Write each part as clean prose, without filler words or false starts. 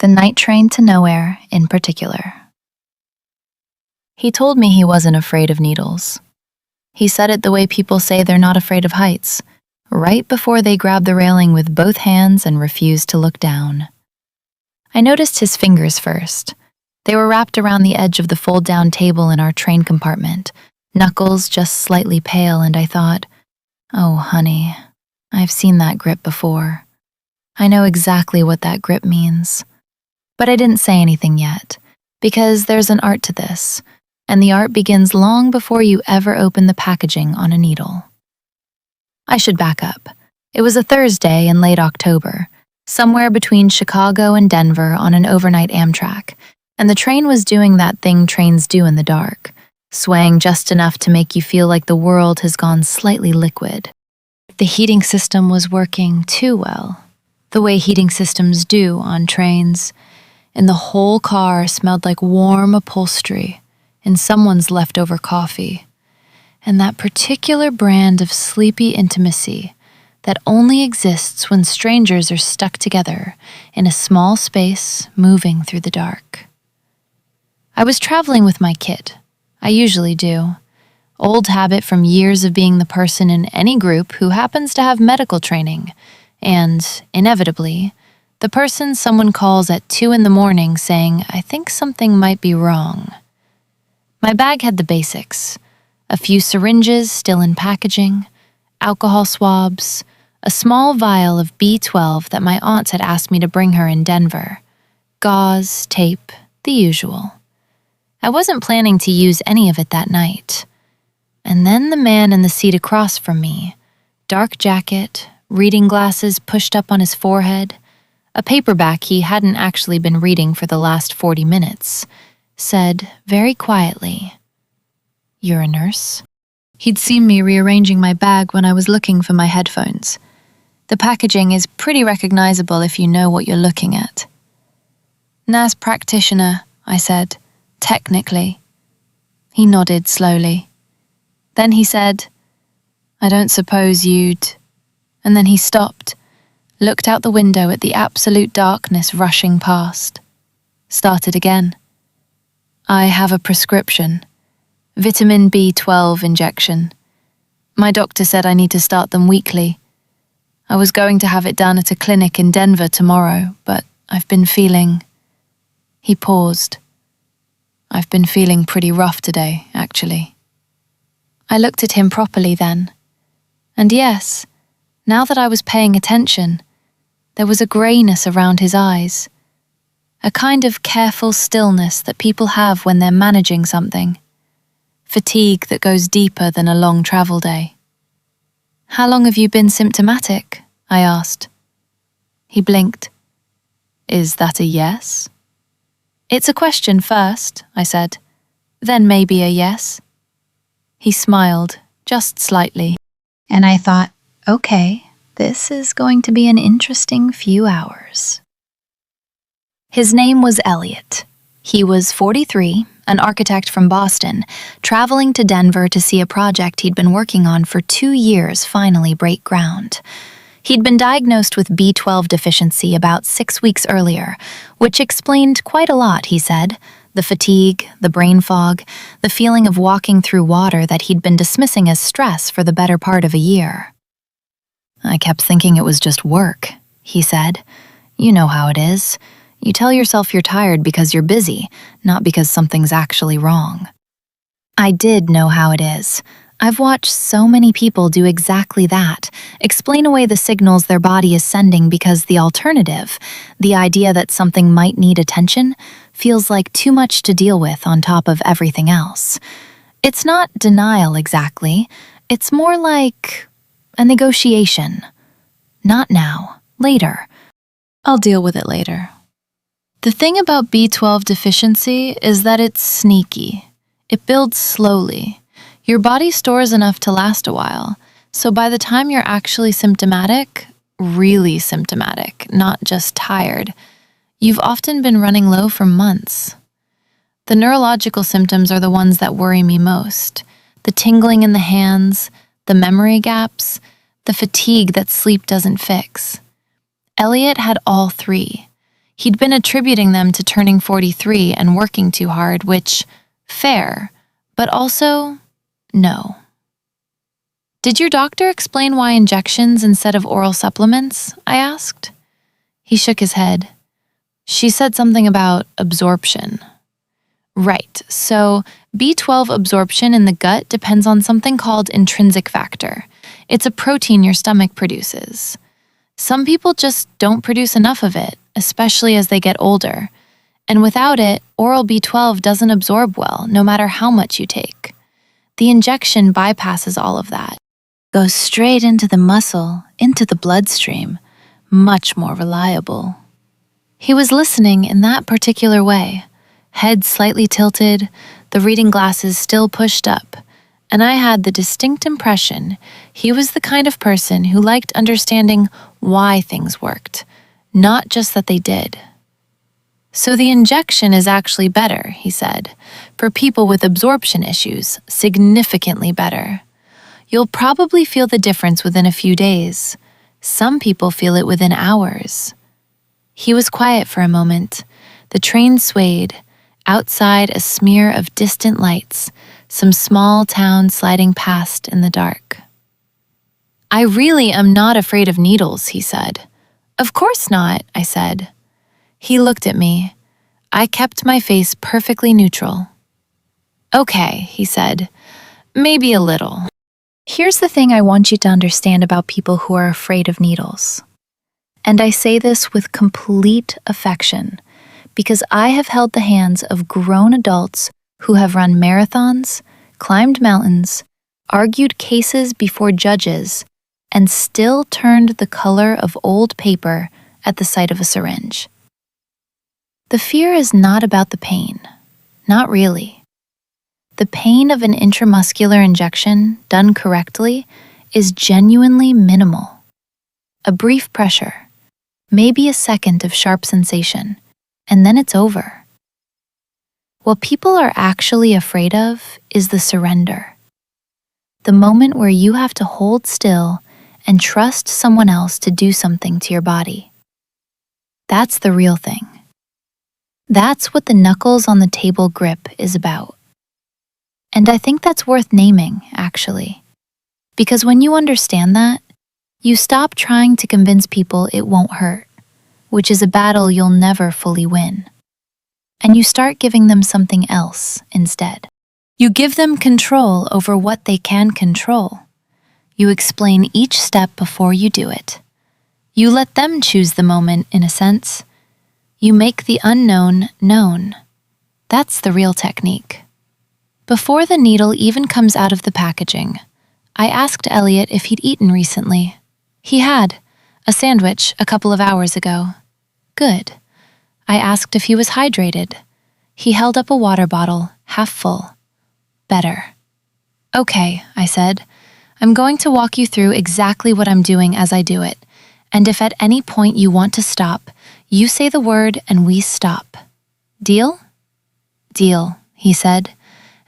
the night train to nowhere in particular. He told me he wasn't afraid of needles. He said it the way people say they're not afraid of heights, right before they grab the railing with both hands and refuse to look down. I noticed his fingers first. They were wrapped around the edge of the fold-down table in our train compartment, knuckles just slightly pale, and I thought, oh, honey, I've seen that grip before. I know exactly what that grip means. But I didn't say anything yet, because there's an art to this, and the art begins long before you ever open the packaging on a needle. I should back up. It was a Thursday in late October, somewhere between Chicago and Denver on an overnight Amtrak, and the train was doing that thing trains do in the dark, swaying just enough to make you feel like the world has gone slightly liquid. The heating system was working too well, the way heating systems do on trains, and the whole car smelled like warm upholstery and someone's leftover coffee, and that particular brand of sleepy intimacy that only exists when strangers are stuck together in a small space moving through the dark. I was traveling with my kid. I usually do. Old habit from years of being the person in any group who happens to have medical training, and, inevitably, the person someone calls at 2 a.m. saying, I think something might be wrong. My bag had the basics: a few syringes still in packaging, alcohol swabs, a small vial of B12 that my aunt had asked me to bring her in Denver, gauze, tape, the usual. I wasn't planning to use any of it that night. And then the man in the seat across from me, dark jacket, reading glasses pushed up on his forehead, a paperback he hadn't actually been reading for the last 40 minutes, said very quietly, "You're a nurse?" He'd seen me rearranging my bag when I was looking for my headphones. The packaging is pretty recognizable if you know what you're looking at. "Nurse practitioner," I said, "technically." He nodded slowly. Then he said, "I don't suppose you'd..." And then he stopped, looked out the window at the absolute darkness rushing past. Started again. "I have a prescription. Vitamin B12 injection. My doctor said I need to start them weekly. I was going to have it done at a clinic in Denver tomorrow, but I've been feeling..." He paused. "I've been feeling pretty rough today, actually." I looked at him properly then. And yes, now that I was paying attention, there was a grayness around his eyes, a kind of careful stillness that people have when they're managing something, fatigue that goes deeper than a long travel day. "How long have you been symptomatic?" I asked. He blinked. "Is that a yes?" "It's a question first," I said. "Then maybe a yes." He smiled, just slightly, and I thought, okay, this is going to be an interesting few hours. His name was Elliot. He was 43, an architect from Boston, traveling to Denver to see a project he'd been working on for 2 years finally break ground. He'd been diagnosed with B12 deficiency about 6 weeks earlier, which explained quite a lot, he said. The fatigue, the brain fog, the feeling of walking through water that he'd been dismissing as stress for the better part of a year. "I kept thinking it was just work," he said. "You know how it is. You tell yourself you're tired because you're busy, not because something's actually wrong." I did know how it is. I've watched so many people do exactly that, explain away the signals their body is sending because the alternative, the idea that something might need attention, feels like too much to deal with on top of everything else. It's not denial exactly. It's more like a negotiation. Not now, later. I'll deal with it later. The thing about B12 deficiency is that it's sneaky. It builds slowly. Your body stores enough to last a while, so by the time you're actually symptomatic, really symptomatic, not just tired, you've often been running low for months. The neurological symptoms are the ones that worry me most. The tingling in the hands, the memory gaps, the fatigue that sleep doesn't fix. Elliot had all three. He'd been attributing them to turning 43 and working too hard, which, fair, but also, no. Did your doctor explain why injections instead of oral supplements? I asked. He shook his head. She said something about absorption. Right, so B12 absorption in the gut depends on something called intrinsic factor. It's a protein your stomach produces. Some people just don't produce enough of it, especially as they get older. And without it, oral B12 doesn't absorb well, no matter how much you take. The injection bypasses all of that. Goes straight into the muscle, into the bloodstream. Much more reliable. He was listening in that particular way, head slightly tilted, the reading glasses still pushed up, and I had the distinct impression he was the kind of person who liked understanding why things worked, not just that they did. So the injection is actually better, he said, for people with absorption issues, significantly better. You'll probably feel the difference within a few days. Some people feel it within hours. He was quiet for a moment. The train swayed. Outside, a smear of distant lights, some small town sliding past in the dark. I really am not afraid of needles, he said. Of course not, I said. He looked at me. I kept my face perfectly neutral. Okay, he said. Maybe a little. Here's the thing I want you to understand about people who are afraid of needles. And I say this with complete affection, because I have held the hands of grown adults who have run marathons, climbed mountains, argued cases before judges, and still turned the color of old paper at the sight of a syringe. The fear is not about the pain, not really. The pain of an intramuscular injection, done correctly, is genuinely minimal. A brief pressure, maybe a second of sharp sensation, and then it's over. What people are actually afraid of is the surrender. The moment where you have to hold still and trust someone else to do something to your body. That's the real thing. That's what the knuckles on the table grip is about. And I think that's worth naming, actually. Because when you understand that, you stop trying to convince people it won't hurt, which is a battle you'll never fully win. And you start giving them something else instead. You give them control over what they can control. You explain each step before you do it. You let them choose the moment, in a sense. You make the unknown known. That's the real technique. Before the needle even comes out of the packaging, I asked Elliot if he'd eaten recently. He had. A sandwich a couple of hours ago. Good. I asked if he was hydrated. He held up a water bottle, half full. Better. Okay, I said. I'm going to walk you through exactly what I'm doing as I do it. And if at any point you want to stop, you say the word and we stop. Deal? Deal, he said,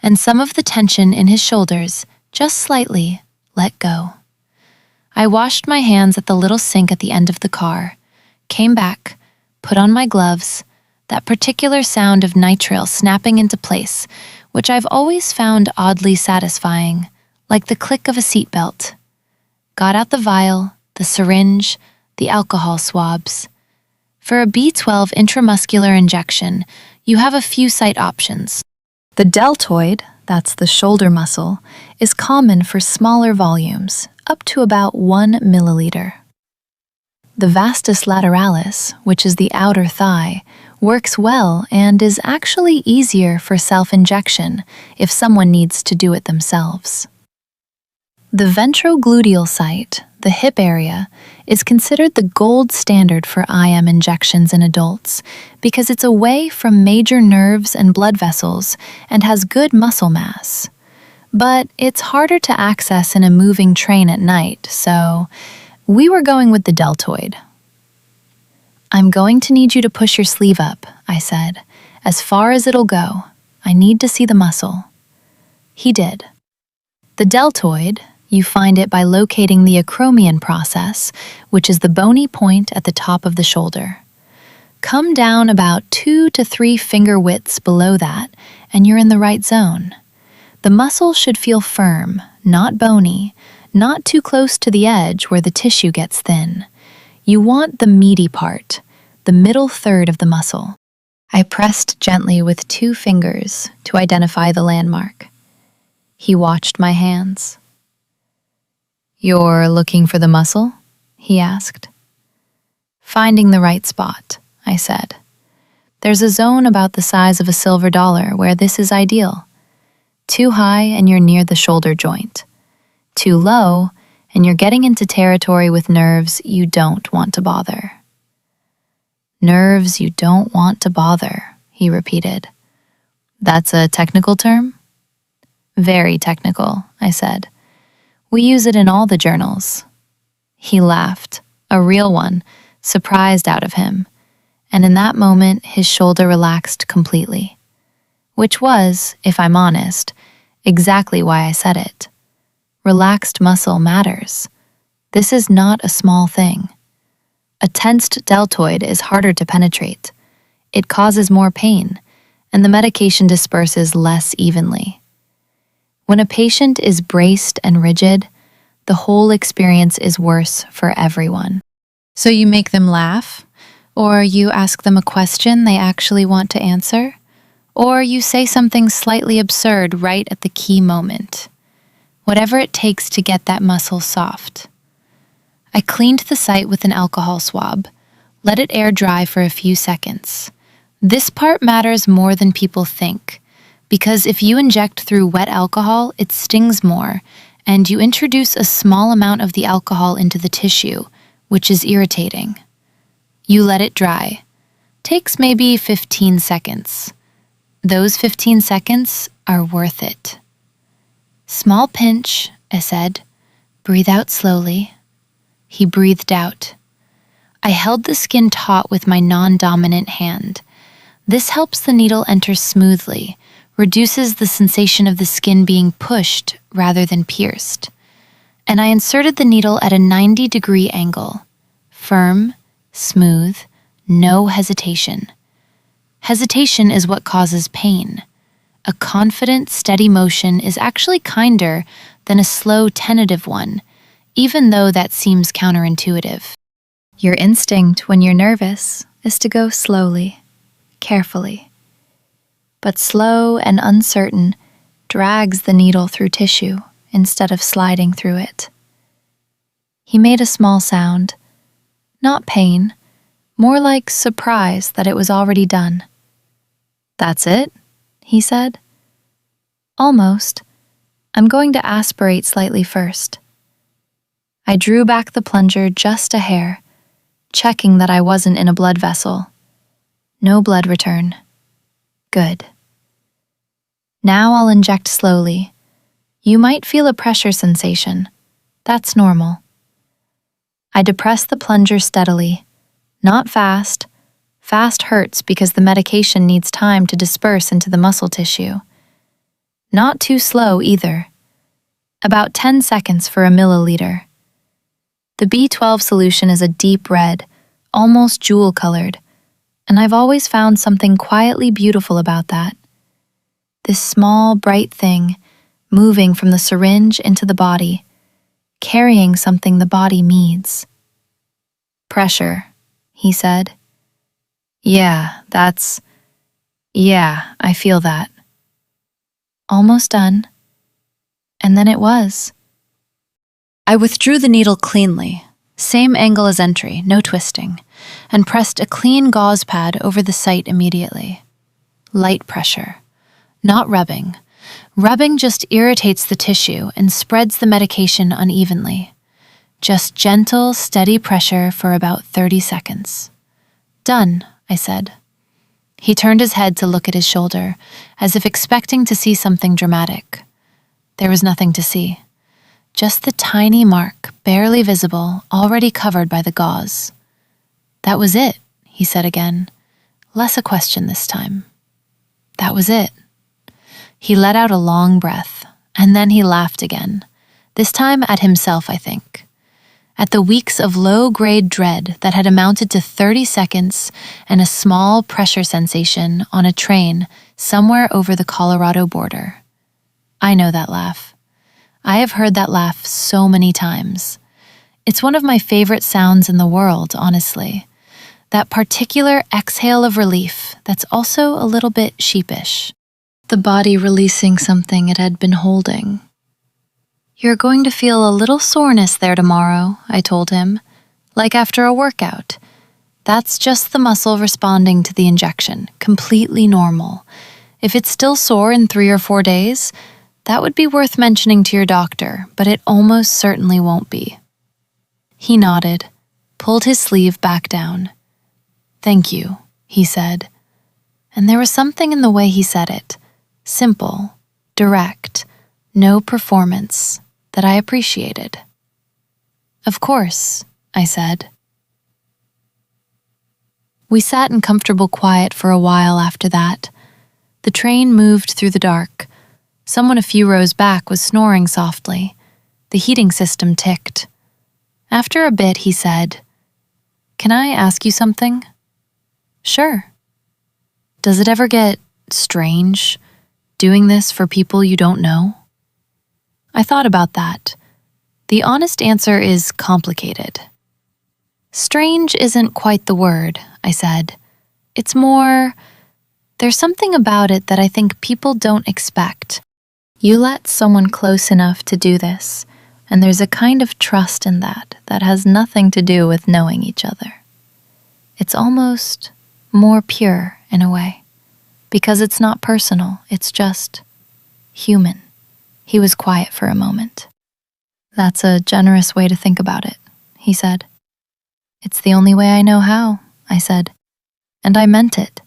and some of the tension in his shoulders, just slightly, let go. I washed my hands at the little sink at the end of the car, came back, put on my gloves, that particular sound of nitrile snapping into place, which I've always found oddly satisfying, like the click of a seatbelt. Got out the vial, the syringe, the alcohol swabs. For a B12 intramuscular injection, you have a few site options. The deltoid, that's the shoulder muscle, is common for smaller volumes, up to about 1 milliliter. The vastus lateralis, which is the outer thigh, works well and is actually easier for self-injection if someone needs to do it themselves. The ventrogluteal site, the hip area, is considered the gold standard for IM injections in adults because it's away from major nerves and blood vessels and has good muscle mass. But it's harder to access in a moving train at night, so we were going with the deltoid. I'm going to need you to push your sleeve up, I said, as far as it'll go. I need to see the muscle. He did. The deltoid, you find it by locating the acromion process, which is the bony point at the top of the shoulder. Come down about 2 to 3 finger widths below that, and you're in the right zone. The muscle should feel firm, not bony, not too close to the edge where the tissue gets thin. You want the meaty part, the middle third of the muscle. I pressed gently with 2 fingers to identify the landmark. He watched my hands. "You're looking for the muscle?" he asked. "Finding the right spot," I said. "There's a zone about the size of a silver dollar where this is ideal. Too high and you're near the shoulder joint. Too low and you're getting into territory with nerves you don't want to bother." "Nerves you don't want to bother," he repeated. "That's a technical term?" "Very technical," I said. "We use it in all the journals." He laughed, a real one, surprised out of him, and in that moment his shoulder relaxed completely. Which was, if I'm honest, exactly why I said it. Relaxed muscle matters. This is not a small thing. A tensed deltoid is harder to penetrate. It causes more pain, and the medication disperses less evenly. When a patient is braced and rigid, the whole experience is worse for everyone. So you make them laugh, or you ask them a question they actually want to answer, or you say something slightly absurd right at the key moment. Whatever it takes to get that muscle soft. I cleaned the site with an alcohol swab, let it air dry for a few seconds. This part matters more than people think, because if you inject through wet alcohol, it stings more, and you introduce a small amount of the alcohol into the tissue, which is irritating. You let it dry. Takes maybe 15 seconds. Those 15 seconds are worth it. "Small pinch," I said. "Breathe out slowly." He breathed out. I held the skin taut with my non-dominant hand. This helps the needle enter smoothly, reduces the sensation of the skin being pushed rather than pierced. And I inserted the needle at a 90-degree angle. Firm, smooth, no hesitation. Hesitation is what causes pain. A confident, steady motion is actually kinder than a slow, tentative one, even though that seems counterintuitive. Your instinct when you're nervous is to go slowly, carefully. But slow and uncertain drags the needle through tissue instead of sliding through it. He made a small sound, not pain, more like surprise that it was already done. "That's it?" he said. "Almost. I'm going to aspirate slightly first." I drew back the plunger just a hair, checking that I wasn't in a blood vessel. No blood return. Good. Now I'll inject slowly. You might feel a pressure sensation. That's normal. I depress the plunger steadily, not fast. Fast hurts because the medication needs time to disperse into the muscle tissue. Not too slow either. About 10 seconds for a milliliter. The B12 solution is a deep red, almost jewel-colored, and I've always found something quietly beautiful about that. This small, bright thing, moving from the syringe into the body, carrying something the body needs. "Pressure," he said. Yeah, I feel that." Almost done. And then it was. I withdrew the needle cleanly, same angle as entry, no twisting, and pressed a clean gauze pad over the site immediately. Light pressure, not rubbing. Rubbing just irritates the tissue and spreads the medication unevenly. Just gentle, steady pressure for about 30 seconds. "Done," I said. He turned his head to look at his shoulder, as if expecting to see something dramatic. There was nothing to see. Just the tiny mark, barely visible, already covered by the gauze. "That was it," he said again. Less a question this time. "That was it." He let out a long breath, and then he laughed again, this time at himself, I think. at the weeks of low-grade dread that had amounted to 30 seconds and a small pressure sensation on a train somewhere over the Colorado border. I know that laugh. I have heard that laugh so many times. It's one of my favorite sounds in the world, honestly. That particular exhale of relief that's also a little bit sheepish. The body releasing something it had been holding. "You're going to feel a little soreness there tomorrow," I told him, "like after a workout. That's just the muscle responding to the injection, completely normal. If it's still sore in 3 or 4 days, that would be worth mentioning to your doctor, but it almost certainly won't be." He nodded, pulled his sleeve back down. "Thank you," he said. And there was something in the way he said it, simple, direct, no performance, that I appreciated. "Of course," I said. We sat in comfortable quiet for a while after that. The train moved through the dark. Someone a few rows back was snoring softly. The heating system ticked. After a bit, he said, "Can I ask you something?" "Sure." "Does it ever get strange, doing this for people you don't know?" I thought about that. The honest answer is complicated. "Strange isn't quite the word," I said. "It's more, there's something about it that I think people don't expect. You let someone close enough to do this, and there's a kind of trust in that that has nothing to do with knowing each other. It's almost more pure in a way, because it's not personal, it's just human." He was quiet for a moment. "That's a generous way to think about it," he said. "It's the only way I know how," I said. And I meant it.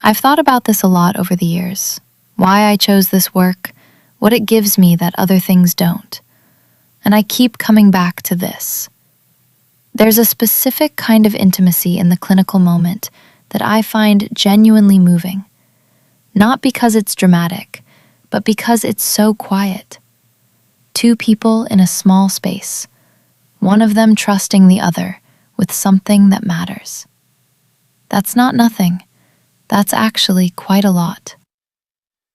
I've thought about this a lot over the years, why I chose this work, what it gives me that other things don't. And I keep coming back to this. There's a specific kind of intimacy in the clinical moment that I find genuinely moving. Not because it's dramatic, but because it's so quiet. 2 people in a small space, one of them trusting the other with something that matters. That's not nothing. That's actually quite a lot.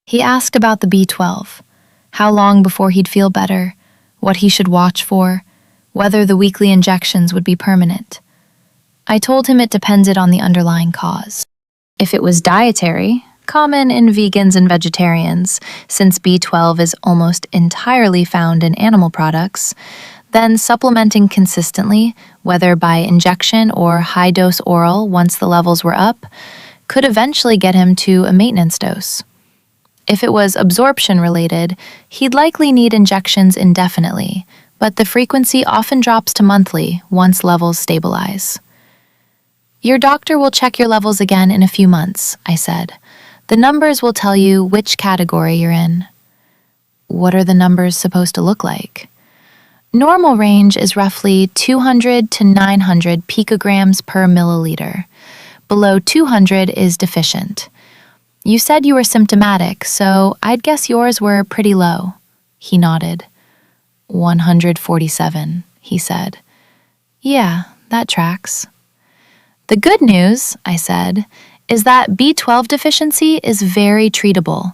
He asked about the B12, how long before he'd feel better, what he should watch for, whether the weekly injections would be permanent. I told him it depended on the underlying cause. If it was dietary, common in vegans and vegetarians, since B12 is almost entirely found in animal products, then supplementing consistently, whether by injection or high-dose oral once the levels were up, could eventually get him to a maintenance dose. If it was absorption-related, he'd likely need injections indefinitely, but the frequency often drops to monthly once levels stabilize. "Your doctor will check your levels again in a few months," I said. "The numbers will tell you which category you're in." "What are the numbers supposed to look like?" "Normal range is roughly 200 to 900 picograms per milliliter. Below 200 is deficient. You said you were symptomatic, so I'd guess yours were pretty low." He nodded. 147, he said. "Yeah, that tracks." "The good news," I said, "is that B12 deficiency is very treatable,